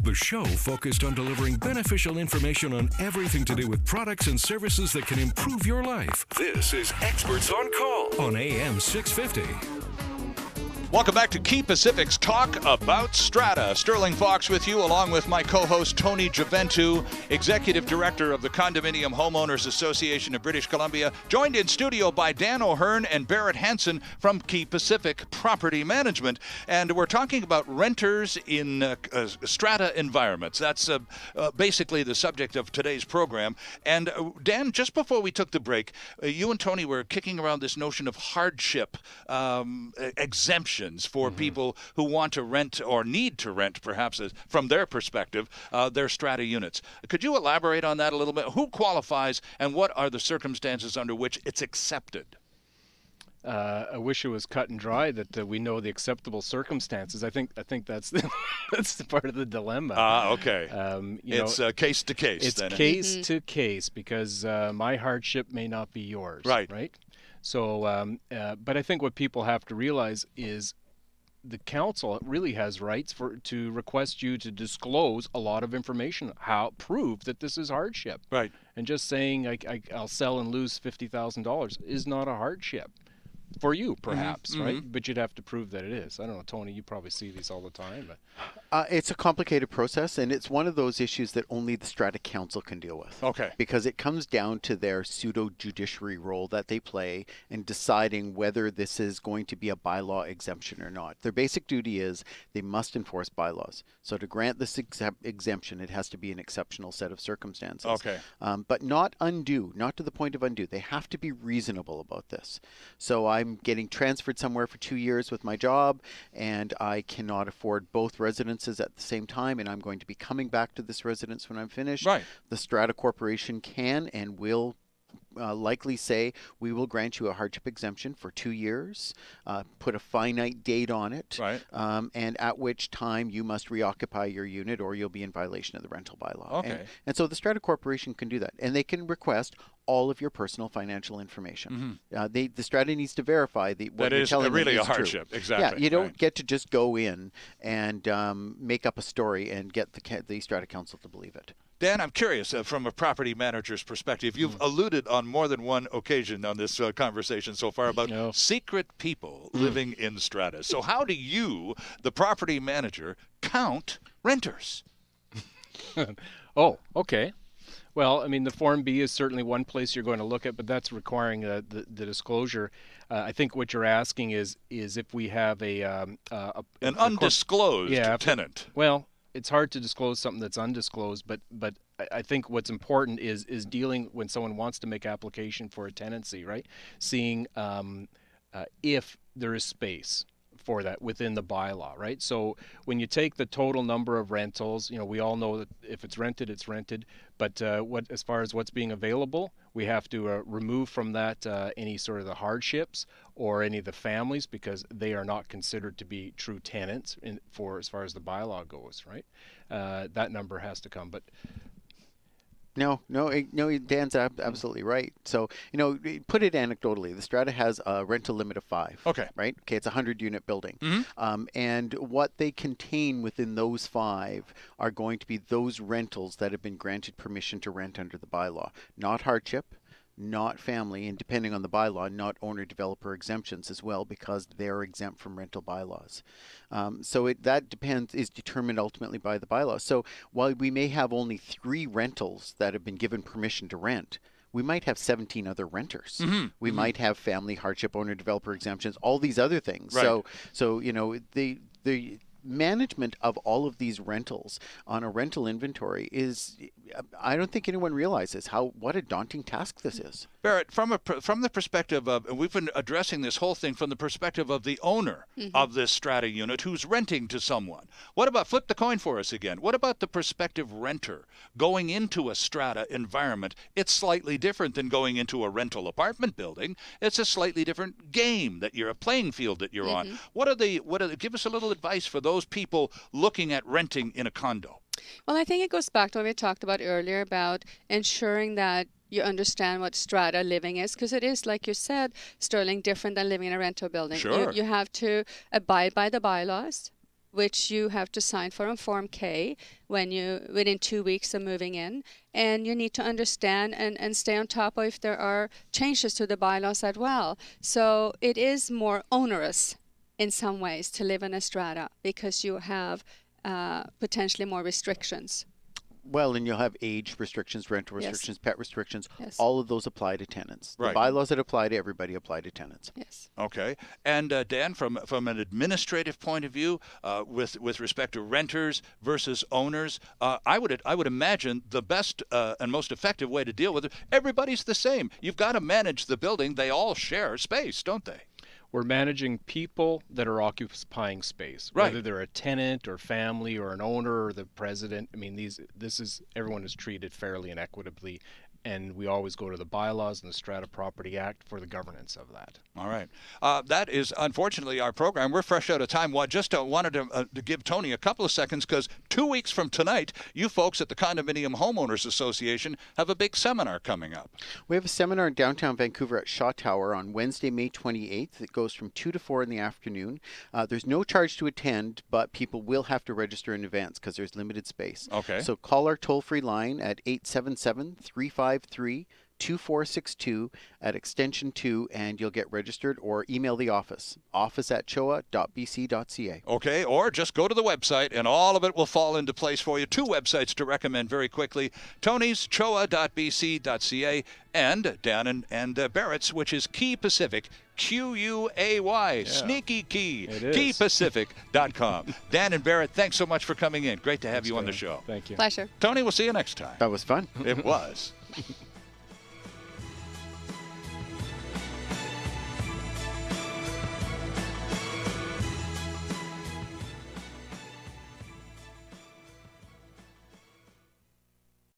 The show focused on delivering beneficial information on everything to do with products and services that can improve your life. This is Experts on Call on AM 650. Welcome back to Key Pacific's Talk About Strata. Sterling Fox with you, along with my co-host Tony Giventu, Executive Director of the Condominium Homeowners Association of British Columbia, joined in studio by Dan O'Hearn and Barrett Hansen from Key Pacific Property Management. And we're talking about renters in strata environments. That's basically the subject of today's program. And Dan, just before we took the break, you and Tony were kicking around this notion of hardship exemption for people who want to rent or need to rent, perhaps from their perspective, their strata units. Could you elaborate on that a little bit? Who qualifies and what are the circumstances under which it's accepted? I wish it was cut and dry that we know the acceptable circumstances. I think that's that's the part of the dilemma. Okay. It's case to case. It's then. Case to case because my hardship may not be yours. Right. Right. So, but I think what people have to realize is the council really has rights to request you to disclose a lot of information, prove that this is hardship. Right. And just saying I'll sell and lose $50,000 is not a hardship. For you, perhaps, right? But you'd have to prove that it is. I don't know, Tony, you probably see these all the time. It's a complicated process, and it's one of those issues that only the Strata Council can deal with. Okay. Because it comes down to their pseudo-judiciary role that they play in deciding whether this is going to be a bylaw exemption or not. Their basic duty is they must enforce bylaws. So to grant this exemption, it has to be an exceptional set of circumstances. Okay. But not undue, not to the point of undue. They have to be reasonable about this. So I'm getting transferred somewhere for 2 years with my job, and I cannot afford both residences at the same time, and I'm going to be coming back to this residence when I'm finished. Right. The Strata Corporation can and will likely say, we will grant you a hardship exemption for 2 years, put a finite date on it, right. And at which time you must reoccupy your unit or you'll be in violation of the rental bylaw. Okay. And so the Strata Corporation can do that, and they can request all of your personal financial information. The Strata needs to verify what you're telling them really a is true. hardship. Exactly. Yeah, you don't get to just go in and make up a story and get the Strata Council to believe it. Dan, I'm curious, from a property manager's perspective, you've alluded on more than one occasion on this conversation so far about secret people living in strata. So how do you, the property manager, count renters? Oh, okay. Well, I mean, the Form B is certainly one place you're going to look at, but that's requiring the disclosure. I think what you're asking is if we have an undisclosed tenant. Well, it's hard to disclose something that's undisclosed, but I think what's important is dealing when someone wants to make application for a tenancy, right? Seeing if there is space for that within the bylaw, right? So when you take the total number of rentals, we all know that if it's rented, it's rented. But as far as what's being available, we have to remove from that any sort of the hardships or any of the families because they are not considered to be true tenants as far as the bylaw goes, right? That number has to come, but. No, Dan's absolutely right. So, put it anecdotally. The Strata has a rental limit of 5. Okay. Right? Okay, it's a 100-unit building. And what they contain within those 5 are going to be those rentals that have been granted permission to rent under the bylaw. Not hardship, not family, and depending on the bylaw, not owner-developer exemptions as well because they're exempt from rental bylaws. So that is determined ultimately by the bylaw. So while we may have only 3 rentals that have been given permission to rent, we might have 17 other renters. We might have family, hardship, owner-developer exemptions, all these other things. Right. So the management of all of these rentals on a rental inventory is, I don't think anyone realizes what a daunting task this is. Barrett, from the perspective of, and we've been addressing this whole thing from the perspective of the owner of this strata unit who's renting to someone. What about, flip the coin for us again, what about the prospective renter going into a strata environment? It's slightly different than going into a rental apartment building. It's a slightly different game a playing field that you're on. Give us a little advice for those people looking at renting in a condo. Well, I think it goes back to what we talked about earlier about ensuring that you understand what strata living is, because it is, like you said, Sterling, different than living in a rental building. Sure. You have to abide by the bylaws. which you have to sign for on Form K within 2 weeks of moving in. And you need to understand and stay on top of if there are changes to the bylaws as well. So it is more onerous in some ways to live in a strata because you have potentially more restrictions. Well, and you'll have age restrictions, rental restrictions, pet restrictions. Yes. All of those apply to tenants. Right. The bylaws that apply to everybody apply to tenants. Yes. Okay. And Dan, from an administrative point of view, with respect to renters versus owners, I would imagine the best and most effective way to deal with it. Everybody's the same. You've got to manage the building. They all share space, don't they? We're managing people that are occupying space, Right. whether they're a tenant or family or an owner or the president. I mean, everyone is treated fairly and equitably, and we always go to the bylaws and the Strata Property Act for the governance of that. All right. That is unfortunately our program. We're fresh out of time. Just wanted to give Tony a couple of seconds because 2 weeks from tonight, you folks at the Condominium Homeowners Association have a big seminar coming up. We have a seminar in downtown Vancouver at Shaw Tower on Wednesday, May 28th. It goes from 2 to 4 in the afternoon. There's no charge to attend, but people will have to register in advance because there's limited space. Okay. So call our toll-free line at 877-353-2462 at extension 2 and you'll get registered, or email the office@choa.bc.ca. Okay, or just go to the website and all of it will fall into place for you. 2 websites to recommend very quickly: Tony's choa.bc.ca and Dan and Barrett's, which is Key Pacific, Q-U-A-Y, sneaky key, It is. keypacific.com. Dan and Barrett, thanks so much for coming in. Great to have Thanks, you on the Dan. show. Thank you. Pleasure. Tony, we'll see you next time. That was fun. It was.